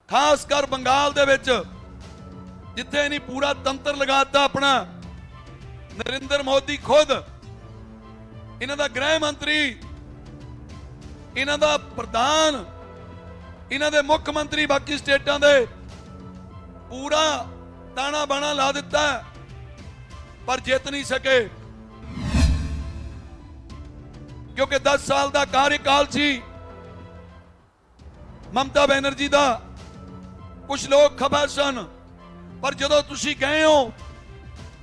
खास कर बंगाल दे विच जिथे नहीं पूरा तंत्र लगाता अपना। नरेंद्र मोदी खुद, इन्हां दा गृह मंत्री, इन्हां दा प्रधान, इन्हां दे मुख मंत्री बाकी स्टेटां दे पूरा ताना बाना ला दिता पर जित नहीं सके, क्योंकि 10 साल का कार्यकाल सी ममता बनर्जी का। कुछ लोग खबर सन, पर जदों तुसी गए हो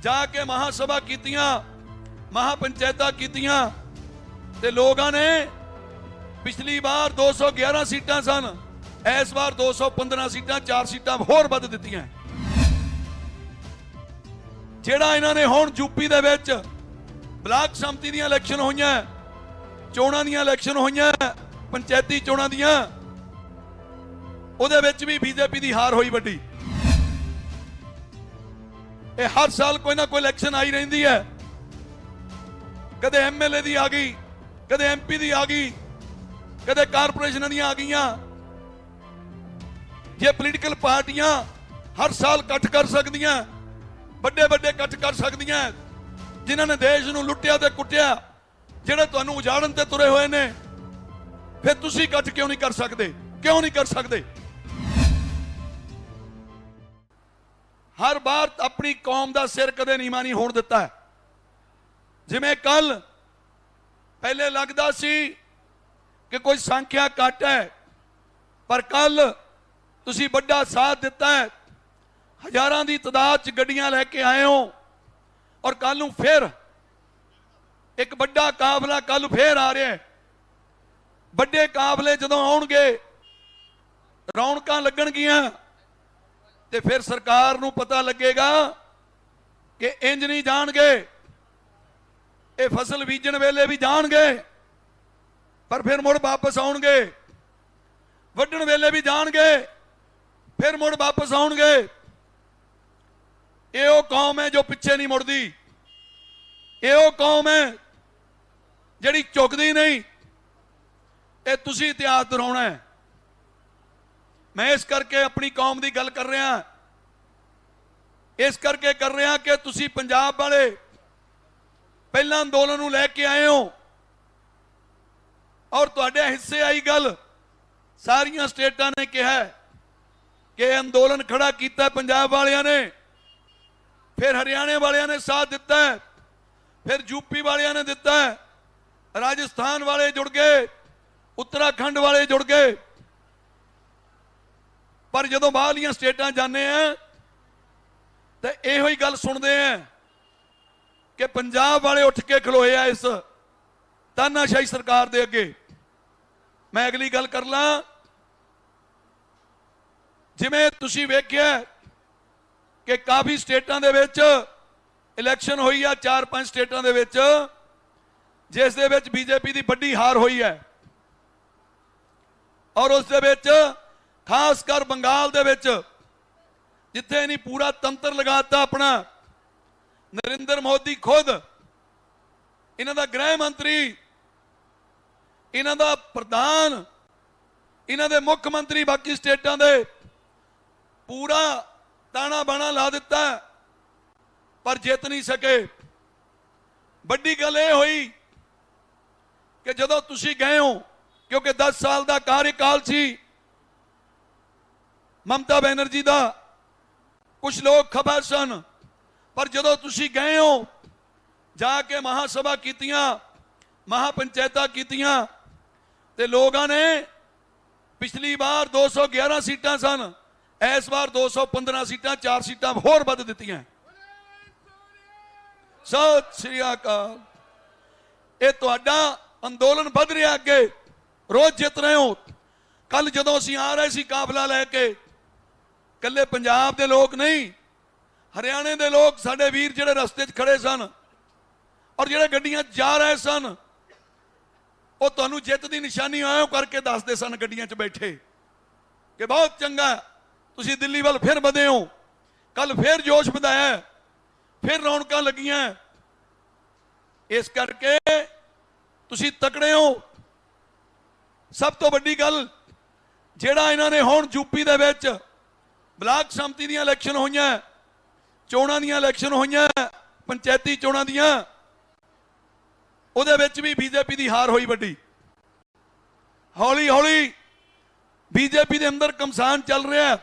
जाके महासभा कीतियां, महापंचायतां कीतियां ते लोगों ने पिछली बार 211 सीटां सन, इस बार 215 सीटां, 4 सीटां होर वध दित्तियां। जेड़ा इन्हां ने हुण यूपी दे विच ब्लाक समति दीयां इलैक्शन होईयां, चोणां दीयां इलैक्शन होईयां, पंचायती चोणां दीयां, उहदे विच भी बीजेपी दी हार होई वड्डी। ये हर साल कोई ना कोई इलैक्शन आई रहिंदी है, कदे एमएलए दी आ गई, कदे एमपी दी आ गई, कदे कारपोरेशन दी आ गईयां। ये पोलीटिकल पार्टियां हर साल कट कर सकदियां, बड़े बड़े कट कर सकदियां, जिन्हां ने देश नूं लुटिया ते कुटिया, जिहड़े तुहानूं उजाड़न ते तुरे होए ने, फिर तुसीं कट क्यों नहीं कर सकदे? क्यों नहीं कर सकदे? हर बार अपनी कौम का सिर कदे नीवा नहीं होण दिता है। जिवें कल पहले लगदा सी कि कोई संख्या घट है, पर कल तुसी बड़ा साथ दिता है, हजारां दी तादाद च गड्डियां लैके आए हो, और कल नूं फिर एक बड़ा काफला कल फिर आ रहा है। बड़े काफले जदों आउणगे, रौनकां लगणगियां, ते फिर सरकार नूं पता लगेगा कि इंज नहीं जाणगे, ये फसल बीजण वेले भी जाणगे, पर फिर मुड़ वापस आउणगे, वड्ढण वेले भी जाणगे, फिर मुड़ वापस आउणगे। ये वो कौम है जो पिछे नहीं मुड़दी, ये वो कौम है जिहड़ी झुकदी नहीं। ये तुसीं इतिहास दोहराउणा है। मैं इस करके अपनी कौम की गल कर रहा, इस करके कर रहा कि तुसीं पंजाब वाले पहला अंदोलन नूं लैके आए हो, और तुहाडे हिस्से आई गल। सारियां स्टेटां ने कहा कि अंदोलन खड़ा किया पंजाब वालियां ने, फिर हरियाणे वालियां ने साथ दिता है, फिर यूपी वालियां ने दिता है, राजस्थान वाले जुड़ गए, उत्तराखंड वाले जुड़ गए। पर जदों बाहरलियां स्टेटां जाने हैं तो इहो ही गल सुनते हैं कि पंजाब वाले उठ के खलोए आ इस तानाशाही सरकार दे अगे। मैं अगली गल कर ला। जिवें तुसीं वेखिआ कि काफ़ी स्टेटां दे विच इलैक्शन हुई है, 4-5 स्टेटां दे विच, जिस दे विच बीजेपी की बड़ी हार हुई है, और उस दे विच खास कर बंगाल दे विच जिथे नहीं पूरा तंत्र लगाता अपना। नरेंद्र मोदी खुद, इन्हां दा गृह मंत्री, इन्हां दा प्रधान, इन्हां दे मुख मंत्री बाकी स्टेटां दे पूरा ताना बाना ला दिता पर जित नहीं सके। बड़ी गल यह हुई कि जदों तुसीं गए हो, क्योंकि 10 साल का कार्यकाल सी ममता बनर्जी का। कुछ लोग खबर सन, पर जदों तुसीं गए हो जाके महासभा कीतियां, महापंचायतां कीतियां, ते लोगों ने पिछली बार 211 सीटां सन, इस बार 215 सीटां, 4 सीटां होर वध दित्तियां। सत श्री अकाल। ये तुहाडा अंदोलन वध रहा अगे, रोज जित रहे हो। कल जदों असीं आ रहे सी काफला लैके, कल्ले पंजाब दे लोग नहीं, हरियाणे दे लोग साडे वीर जिहड़े रस्ते च खड़े सन और जिहड़े गड्डियां जा रहे सन, वो तुहानूं जित दी निशानी आयो करके दसदे सन गड्डियां च बैठे कि बहुत चंगा, तुसीं दिल्ली वाल फिर वधे हो। कल फिर जोश वधाया, फिर रौनकां लगियां। इस करके तुसीं तकड़े हो। सब तो वड्डी गल ਜਿਹੜਾ ਇਹਨਾਂ ਨੇ ਹੁਣ यूपी ਦੇ ਵਿੱਚ ਬਲਾਕ ਸਮਤੀ ਦੀਆਂ ਇਲੈਕਸ਼ਨ ਹੋਈਆਂ, ਚੋਣਾਂ ਦੀਆਂ ਇਲੈਕਸ਼ਨ ਹੋਈਆਂ, ਪੰਚਾਇਤੀ ਚੋਣਾਂ ਦੀਆਂ, ਉਹਦੇ ਵਿੱਚ ਵੀ ਬੀਜੇਪੀ ਦੀ ਹਾਰ ਹੋਈ ਵੱਡੀ। ਹੌਲੀ ਹੌਲੀ ਬੀਜੇਪੀ ਦੇ ਅੰਦਰ ਕਮਸਾਨ ਚੱਲ ਰਿਹਾ,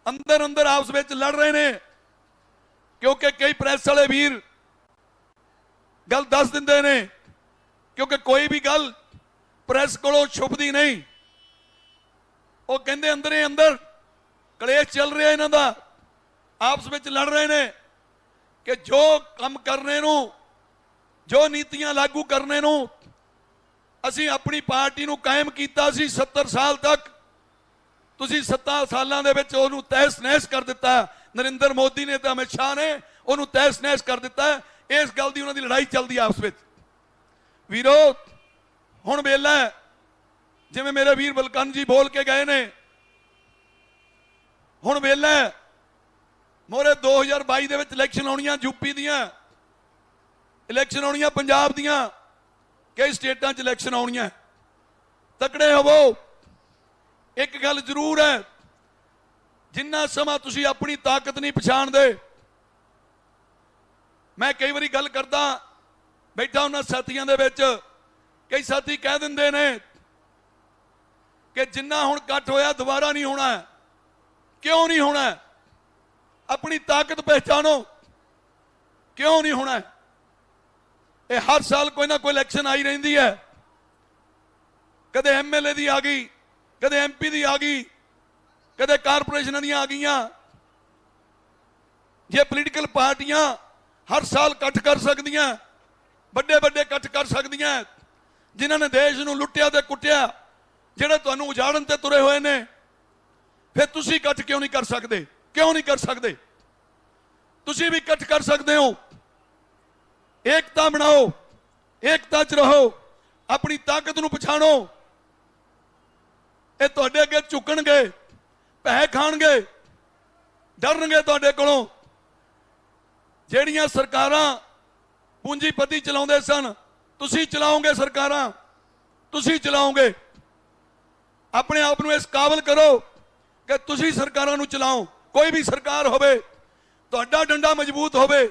ਅੰਦਰ ਅੰਦਰ ਆਪਸ ਵਿੱਚ ਲੜ ਰਹੇ ਨੇ, क्योंकि कई प्रेस वाले वीर गल दस दिंदे ने, क्योंकि कोई भी गल प्रेस कोलों छुपदी नहीं। वो कहंदे अंदर ही अंदर कलेश चल रहा इन्हां दा, आपस में लड़ रहे ने कि जो काम करने नूं, जो नीतियां लागू करने नूं असीं अपनी पार्टी नूं कायम कीता सी 70 साल तक, तुसीं 7 सालां दे विच ओहनूं तहस नहस कर दिता। नरेंद्र मोदी ने तो अमित शाह ने उन्होंने तहस नहस कर दिता है। इस गल की उन्होंने लड़ाई चलती है आपस में। वीरो हुण वेला है, जिवें मेरे वीर बलकन जी बोल के गए ने, हुण वेला है। मोरे 2022 दे विच इलैक्शन आउणियां, यूपी दियां इलैक्शन आउणियां, पंजाब दियां, कई स्टेटां च इलैक्शन आउणियां। तकड़े होवो। एक गल जरूर है, जिन्ना समा तुसी अपनी ताकत नहीं पछाणदे, मैं कई बारी गल करदा बैठा उन्हां साथियां दे विच, कई साथी कह दिंदे ने कि जिन्ना हुण कट होया दोबारा नहीं होना। क्यों नहीं होना? अपनी ताकत पहचानो, क्यों नहीं होना? ये हर साल कोई ना कोई इलैक्शन आई रहिंदी है, कदे MLA दी आ गई, कदे MP दी आ गई, कदे कारपोरेशन दी आ गई। ये पोलीटिकल पार्टियां हर साल कट कर सकदियां, बड़े बड़े कट कर सकदियां, जिन्होंने देश नूं लुटिया ते कुटिया, जिहड़े तुहानूं उजाड़न ते तुरे हुए ने, फिर तुसी कट क्यों नहीं कर सकते? क्यों नहीं कर सकते? तुसी भी कट कर सकते हो। एकता बनाओ, एकता च रहो, अपनी ताकत नूं पछाणो। ये तुहाडे अगे झुकणगे, पैसे खाणगे, डरनगे तुहाडे कोलों। ਜਿਹੜੀਆਂ ਸਰਕਾਰਾਂ ਪੂੰਜੀਪਤੀ ਚਲਾਉਂਦੇ ਸਨ, ਤੁਸੀਂ ਚਲਾਓਗੇ ਸਰਕਾਰਾਂ, ਤੁਸੀਂ ਚਲਾਓਗੇ। ਆਪਣੇ ਆਪ ਨੂੰ ਇਸ ਕਾਬਲ ਕਰੋ ਕਿ ਤੁਸੀਂ ਸਰਕਾਰਾਂ ਨੂੰ ਚਲਾਓ। ਕੋਈ ਵੀ ਸਰਕਾਰ ਹੋਵੇ, ਤੁਹਾਡਾ ਡੰਡਾ ਮਜ਼ਬੂਤ ਹੋਵੇ,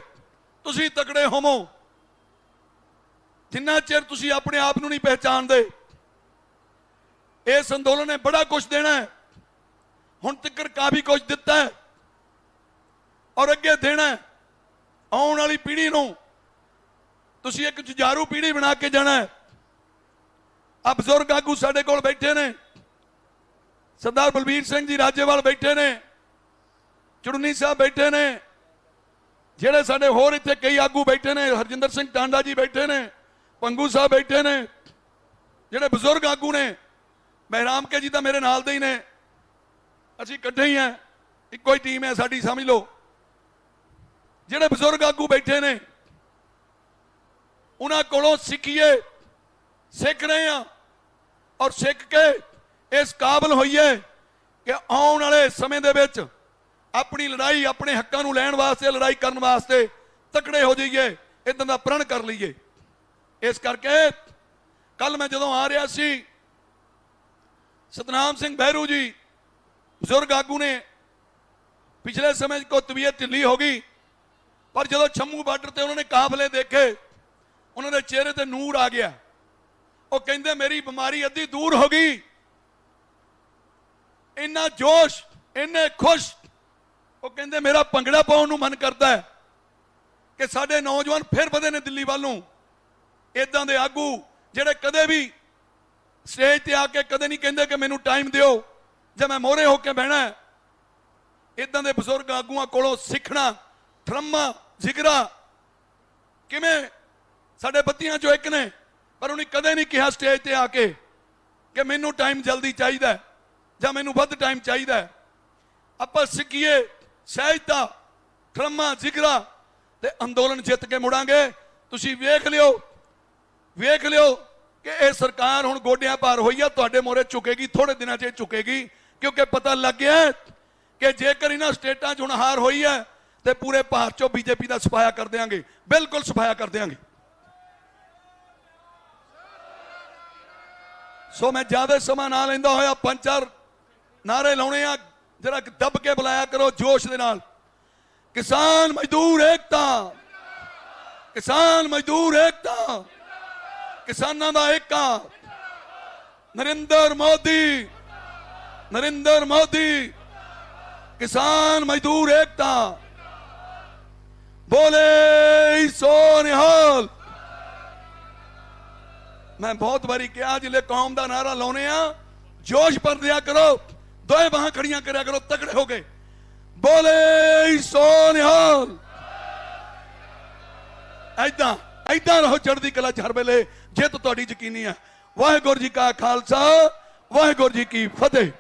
ਤੁਸੀਂ ਤਕੜੇ ਹੋਵੋ। ਜਿੰਨਾ ਚਿਰ ਤੁਸੀਂ ਆਪਣੇ ਆਪ ਨੂੰ ਨਹੀਂ ਪਹਿਚਾਣਦੇ, ਇਸ ਅੰਦੋਲਨ ਨੇ ਬੜਾ ਕੁਝ ਦੇਣਾ ਹੈ। ਹੁਣ ਤੱਕ ਕਾਫੀ ਕੁਝ ਦਿੱਤਾ है और ਅੱਗੇ ਦੇਣਾ है। ਆਉਣ ਵਾਲੀ ਪੀੜ੍ਹੀ ਨੂੰ ਤੁਸੀਂ ਇੱਕ ਜੁਝਾਰੂ ਪੀੜ੍ਹੀ ਬਣਾ ਕੇ ਜਾਣਾ ਹੈ। ਆ ਬਜ਼ੁਰਗ ਆਗੂ ਸਾਡੇ ਕੋਲ ਬੈਠੇ ਨੇ, ਸਰਦਾਰ ਬਲਬੀਰ ਸਿੰਘ ਜੀ ਰਾਜੇਵਾਲ ਬੈਠੇ ਨੇ, ਚੁੜਨੀ ਸਾਹਿਬ ਬੈਠੇ ਨੇ, ਜਿਹੜੇ ਸਾਡੇ ਹੋਰ ਇੱਥੇ ਕਈ ਆਗੂ ਬੈਠੇ ਨੇ, ਹਰਜਿੰਦਰ ਸਿੰਘ ਟਾਂਡਾ ਜੀ ਬੈਠੇ ਨੇ, ਪੰਗੂ ਸਾਹਿਬ ਬੈਠੇ ਨੇ, ਜਿਹੜੇ ਬਜ਼ੁਰਗ ਆਗੂ ਨੇ। ਮਹਿਰਾਮ ਕੇ ਜੀ ਤਾਂ ਮੇਰੇ ਨਾਲ ਦੇ ਹੀ ਨੇ, ਅਸੀਂ ਇਕੱਠੇ ਹੀ ਆ, ਇੱਕੋ ਹੀ ਟੀਮ ਹੈ ਸਾਡੀ, ਸਮਝ ਲਓ। ਜਿਹੜੇ ਬਜ਼ੁਰਗ ਆਗੂ ਬੈਠੇ ਨੇ, ਉਹਨਾਂ ਕੋਲੋਂ ਸਿੱਖੀਏ, ਸਿੱਖ ਰਹੇ ਆ, ਔਰ ਸਿੱਖ ਕੇ ਇਸ ਕਾਬਲ ਹੋਈਏ ਕਿ ਆਉਣ ਵਾਲੇ ਸਮੇਂ ਦੇ ਵਿੱਚ ਆਪਣੀ ਲੜਾਈ, ਆਪਣੇ ਹੱਕਾਂ ਨੂੰ ਲੈਣ ਵਾਸਤੇ, ਲੜਾਈ ਕਰਨ ਵਾਸਤੇ ਤਕੜੇ ਹੋ ਜਾਈਏ, ਇਦਾਂ ਦਾ ਪ੍ਰਣ ਕਰ ਲਈਏ। ਇਸ ਕਰਕੇ ਕੱਲ ਮੈਂ ਜਦੋਂ ਆ ਰਿਹਾ ਸੀ, ਸਤਨਾਮ ਸਿੰਘ ਬਹਿਰੂ ਜੀ ਬਜ਼ੁਰਗ ਆਗੂ ਨੇ, ਪਿਛਲੇ ਸਮੇਂ 'ਚ ਕੋਈ ਤਬੀਅਤ ਢਿੱਲੀ ਹੋ ਗਈ, ਪਰ ਜਦੋਂ ਛੰਮੂ ਬਾਰਡਰ ਤੇ ਉਹਨਾਂ ਨੇ ਕਾਫਲੇ ਦੇਖੇ, ਉਹਨਾਂ ਦੇ ਚਿਹਰੇ ਤੇ ਨੂਰ ਆ ਗਿਆ। ਉਹ ਕਹਿੰਦੇ ਮੇਰੀ ਬਿਮਾਰੀ ਅੱਧੀ ਦੂਰ ਹੋ ਗਈ। ਇੰਨਾ ਜੋਸ਼, ਇੰਨੇ ਖੁਸ਼। ਉਹ ਕਹਿੰਦੇ ਮੇਰਾ ਭੰਗੜਾ ਪਾਉਣ ਨੂੰ ਮਨ ਕਰਦਾ ਹੈ ਕਿ ਸਾਡੇ ਨੌਜਵਾਨ ਫਿਰ ਵਧੇ ਨੇ ਦਿੱਲੀ ਵੱਲ ਨੂੰ। ਇਦਾਂ ਦੇ ਆਗੂ ਜਿਹੜੇ ਕਦੇ ਵੀ ਸਟੇਜ ਤੇ ਆ ਕੇ ਕਦੇ ਨਹੀਂ ਕਹਿੰਦੇ ਕਿ ਮੈਨੂੰ ਟਾਈਮ ਦਿਓ ਜਾਂ ਮੈਂ ਮੋਹਰੇ ਹੋ ਕੇ ਬਹਿਣਾ। ਇਦਾਂ ਦੇ ਬਜ਼ੁਰਗ ਆਗੂਆਂ ਕੋਲੋਂ ਸਿੱਖਣਾ, ਠਰਮਾ, ਜਿਗਰਾ। ਕਿਵੇਂ ਸਾਡੇ ਬੱਤੀਆਂ ਚੋਂ ਇੱਕ ਨੇ, ਪਰ ਉਹਨੇ ਕਦੇ ਨਹੀਂ ਕਿਹਾ ਸਟੇਜ ਤੇ ਆ ਕੇ ਕਿ ਮੈਨੂੰ ਟਾਈਮ ਜਲਦੀ ਚਾਹੀਦਾ ਜਾਂ ਮੈਨੂੰ ਵੱਧ ਟਾਈਮ ਚਾਹੀਦਾ। ਆਪਾਂ ਸਿੱਖੀਏ ਸਹਿਜਤਾ, ਠਰਮਾ, ਜਿਗਰਾ ਤੇ ਅੰਦੋਲਨ ਜਿੱਤ ਕੇ ਮੁੜਾਂਗੇ। ਤੁਸੀਂ ਵੇਖ ਲਿਓ ਕਿ ਇਹ ਸਰਕਾਰ ਹੁਣ ਗੋਡਿਆਂ ਭਾਰ ਹੋਈ ਆ, ਤੁਹਾਡੇ ਮੋਹਰੇ ਝੁਕੇਗੀ, ਥੋੜੇ ਦਿਨਾਂ 'ਚ ਝੁਕੇਗੀ, ਕਿਉਂਕਿ ਪਤਾ ਲੱਗ ਗਿਆ ਕਿ ਜੇਕਰ ਇਹਨਾਂ ਸਟੇਟਾਂ 'ਚ ਹੁਣ ਹਾਰ ਹੋਈ ਹੈ ਤੇ ਪੂਰੇ ਭਾਰਤ 'ਚੋਂ ਬੀਜੇਪੀ ਦਾ ਸਫਾਇਆ ਕਰ ਦਿਆਂਗੇ, ਬਿਲਕੁਲ ਸਫਾਇਆ ਕਰ ਦਿਆਂਗੇ। ਸੋ ਮੈਂ ਜ਼ਿਆਦਾ ਸਮਾਂ ਨਾ ਲੈਂਦਾ ਹੋਇਆ ਪੰਜ ਚਾਰ ਨਾਰੇ ਲਾਉਣੇ ਆ, ਜਰਾ ਦੱਬ ਕੇ ਬੁਲਾਇਆ ਕਰੋ ਜੋਸ਼ ਦੇ ਨਾਲ। ਕਿਸਾਨ ਮਜ਼ਦੂਰ ਏਕਤਾ, ਕਿਸਾਨ ਮਜ਼ਦੂਰ ਏਕਤਾ, ਕਿਸਾਨਾਂ ਦਾ ਏਕਾ। ਨਰਿੰਦਰ ਮੋਦੀ, ਨਰਿੰਦਰ ਮੋਦੀ, किसान मजदूर एकता, बोले सो निहाल। मैं बहुत बारी क्या जिले कौम का नारा लाने जोश भर दिया करो, दोए बाह खड़ियां करा करो, तगड़े हो गए। बोले सो निहाल। ऐदा ऐदा रहो चढ़दी कला च हर वेले, जित तुहाडी यकीनी है। वाहिगुरू जी का खालसा, वाहिगुरू जी की फतेह।